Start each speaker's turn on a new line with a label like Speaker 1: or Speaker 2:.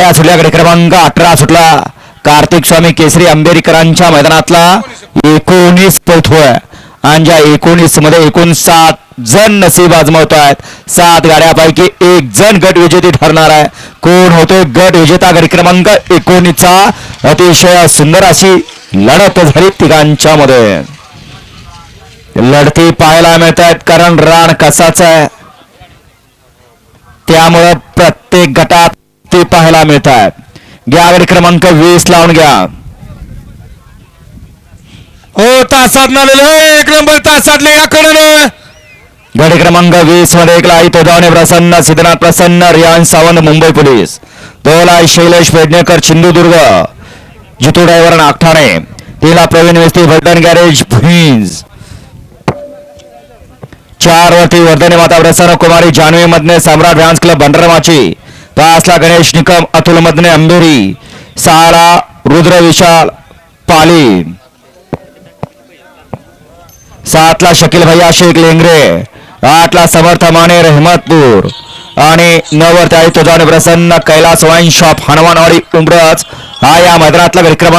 Speaker 1: गाड्या सुटल्या. गडी क्रमांक 18 सुटला. कार्तिक स्वामी केसरी आंबेडकरांच्या मैदानातला 19 पळतोय आणि ज्या 19 मध्ये एकूण 7 जण नसीब आजमावत आहेत. 7 गाड्यापैकी 1 जण गट विजेते ठरणार आहे. कोण होतो गट विजेता? गडी क्रमांक 19 चा अतिशय सुंदर अशी लढत झाली तिघांच्या मध्ये. लढती पाहायला मिळत आहेत कारण रान कसाच आहे त्यामुळे प्रत्येक गटात ते पाहायला मिळत आहेत. घ्या गडी क्रमांक 20 लावून घ्या.
Speaker 2: हो तासात नालेलं 1 नंबर तासातले याकडे
Speaker 1: गडी क्रमांक 20 मध्ये एकला तोदावणे प्रसन्न, सिद्धनाथ प्रसन्न, रियान सावंत मुंबई पोलीस, 2ला शैलेश पेडणेकर सिंधुदुर्ग, जितू ड्रायव्हर नागठाणे, 3ला प्रवीण वेस्ती भटन गॅरेज भुईंज, 4 वरती वर्धने माता प्रसन्न कुमारी जान्हवी मधने सम्राट डान्स क्लब बंडरमाची, 5ला गणेश निकम अतुल मधने अंबेरी, 6ला रुद्र विशाल पाली, 7ला शकील भैया शेख लेंगरे, 8ला समर्थ माने रहमतपूर आणि 9 वरती तोदावणे प्रसन्न कैलास वाईन शॉप हनुमानवाडी उमरज. हा या मैदानातला गडी क्रमांक